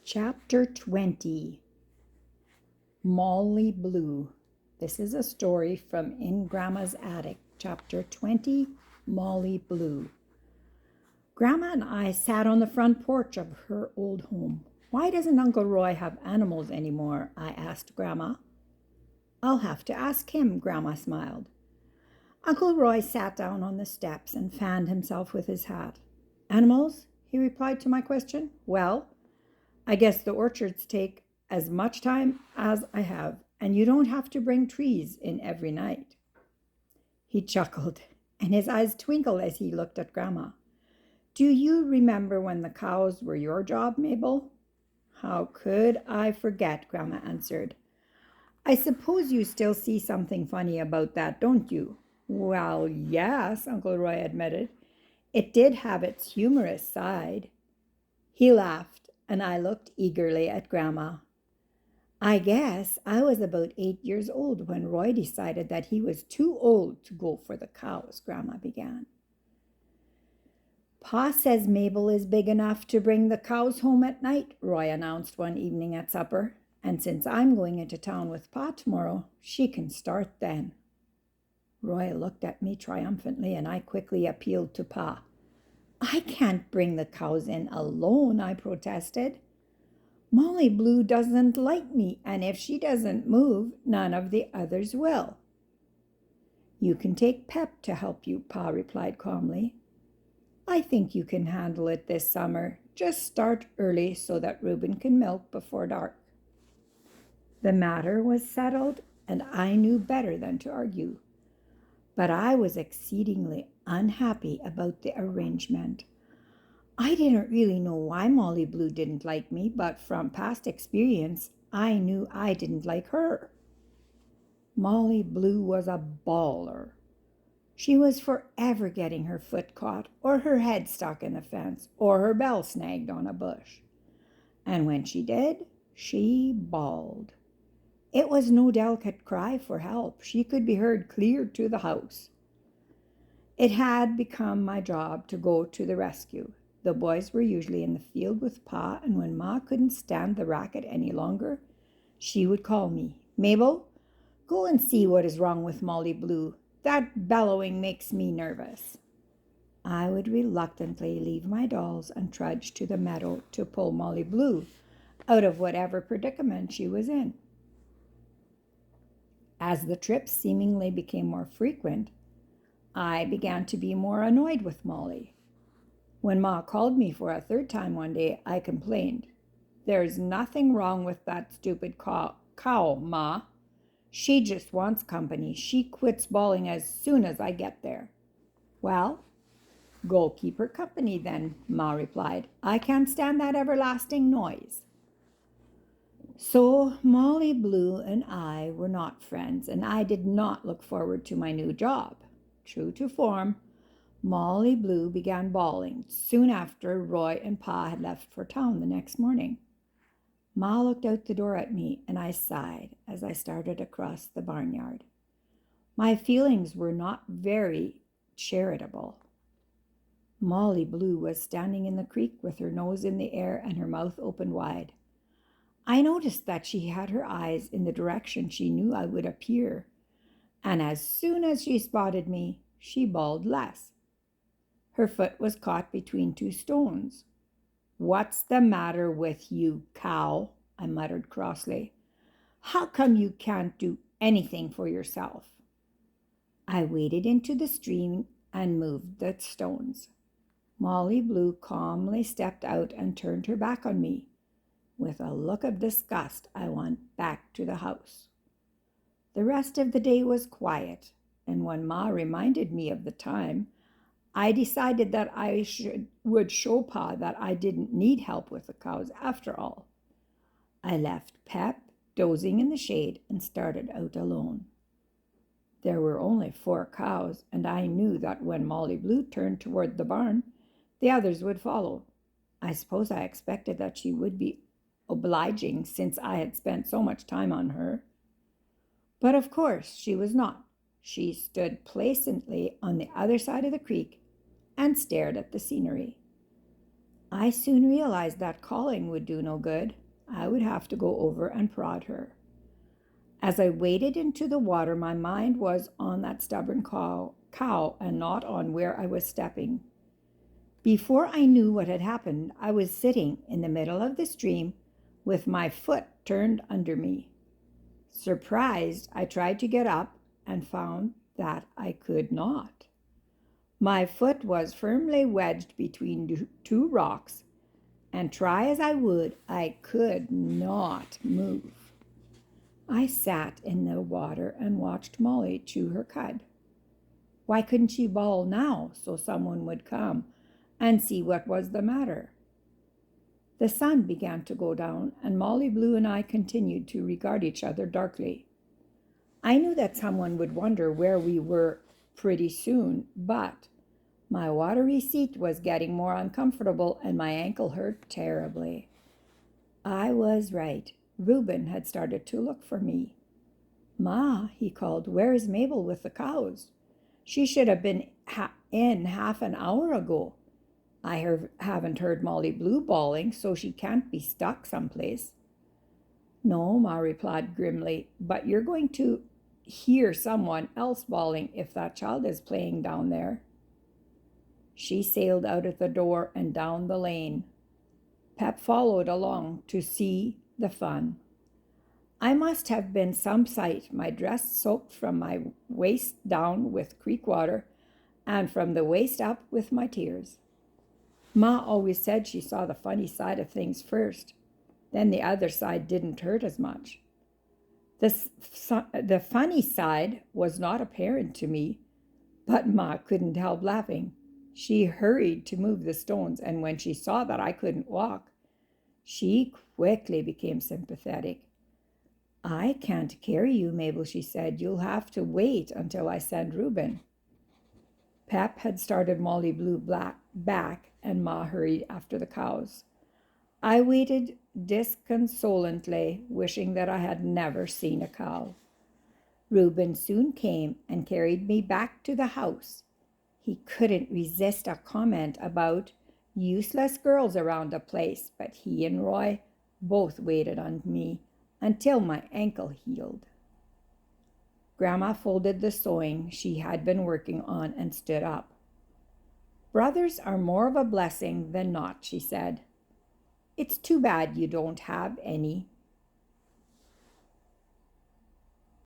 Chapter 20 Molly Blue. This is a story from In Grandma's Attic. Chapter 20 Molly Blue. Grandma and I sat on the front porch of her old home. Why doesn't Uncle Roy have animals anymore? I asked Grandma. I'll have to ask him, Grandma smiled. Uncle Roy sat down on the steps and fanned himself with his hat. Animals? He replied to my question. Well, I guess the orchards take as much time as I have, and you don't have to bring trees in every night. He chuckled, and his eyes twinkled as he looked at Grandma. Do you remember when the cows were your job, Mabel? How could I forget? Grandma answered. I suppose you still see something funny about that, don't you? Well, yes, Uncle Roy admitted. It did have its humorous side. He laughed, and I looked eagerly at Grandma. I guess I was about 8 years old when Roy decided that he was too old to go for the cows, Grandma began. Pa says Mabel is big enough to bring the cows home at night, Roy announced one evening at supper. And since I'm going into town with Pa tomorrow, she can start then. Roy looked at me triumphantly, and I quickly appealed to Pa. I can't bring the cows in alone, I protested. Molly Blue doesn't like me, and if she doesn't move, none of the others will. You can take Pep to help you, Pa replied calmly. I think you can handle it this summer. Just start early so that Reuben can milk before dark. The matter was settled, and I knew better than to argue. But I was exceedingly unhappy about the arrangement. I didn't really know why Molly Blue didn't like me, but from past experience, I knew I didn't like her. Molly Blue was a baller. She was forever getting her foot caught, or her head stuck in a fence, or her bell snagged on a bush. And when she did, she bawled. It was no delicate cry for help. She could be heard clear to the house. It had become my job to go to the rescue. The boys were usually in the field with Pa, and when Ma couldn't stand the racket any longer, she would call me. Mabel, go and see what is wrong with Molly Blue. That bellowing makes me nervous. I would reluctantly leave my dolls and trudge to the meadow to pull Molly Blue out of whatever predicament she was in. As the trips seemingly became more frequent, I began to be more annoyed with Molly. When Ma called me for a third time one day, I complained. There's nothing wrong with that stupid cow, Ma. She just wants company. She quits bawling as soon as I get there. Well, go keep her company then, Ma replied. I can't stand that everlasting noise. So Molly Blue and I were not friends, and I did not look forward to my new job. True to form, Molly Blue began bawling soon after Roy and Pa had left for town the next morning. Ma looked out the door at me, and I sighed as I started across the barnyard. My feelings were not very charitable. Molly Blue was standing in the creek with her nose in the air and her mouth open wide. I noticed that she had her eyes in the direction she knew I would appear, and as soon as she spotted me, she bawled less. Her foot was caught between two stones. What's the matter with you, cow? I muttered crossly. How come you can't do anything for yourself? I waded into the stream and moved the stones. Molly Blue calmly stepped out and turned her back on me. With a look of disgust, I went back to the house. The rest of the day was quiet, and when Ma reminded me of the time, I decided that I would show Pa that I didn't need help with the cows after all. I left Pep dozing in the shade and started out alone. There were only 4 cows, and I knew that when Molly Blue turned toward the barn, the others would follow. I suppose I expected that she would be obliging since I had spent so much time on her. But of course she was not. She stood placently on the other side of the creek and stared at the scenery. I soon realized that calling would do no good. I would have to go over and prod her. As I waded into the water, my mind was on that stubborn cow and not on where I was stepping. Before I knew what had happened, I was sitting in the middle of the stream with my foot turned under me. Surprised, I tried to get up and found that I could not. My foot was firmly wedged between two rocks, and try as I would, I could not move. I sat in the water and watched Molly chew her cud. Why couldn't she bawl now so someone would come and see what was the matter? The sun began to go down, and Molly Blue and I continued to regard each other darkly. I knew that someone would wonder where we were pretty soon, but my watery seat was getting more uncomfortable and my ankle hurt terribly. I was right. Reuben had started to look for me. "Ma," he called, "where is Mabel with the cows? She should have been in half an hour ago. I haven't heard Molly Blue bawling, so she can't be stuck someplace." "No," Ma replied grimly, "but you're going to hear someone else bawling if that child is playing down there." She sailed out of the door and down the lane. Pep followed along to see the fun. I must have been some sight, my dress soaked from my waist down with creek water and from the waist up with my tears. Ma always said she saw the funny side of things first, then the other side didn't hurt as much. The funny side was not apparent to me, but Ma couldn't help laughing. She hurried to move the stones, and when she saw that I couldn't walk, she quickly became sympathetic. "I can't carry you, Mabel," she said. "You'll have to wait until I send Reuben." Pep had started Molly Blue back, and Ma hurried after the cows. I waited disconsolately, wishing that I had never seen a cow. Reuben soon came and carried me back to the house. He couldn't resist a comment about useless girls around the place, but he and Roy both waited on me until my ankle healed. Grandma folded the sewing she had been working on and stood up. "Brothers are more of a blessing than not," she said. "It's too bad you don't have any.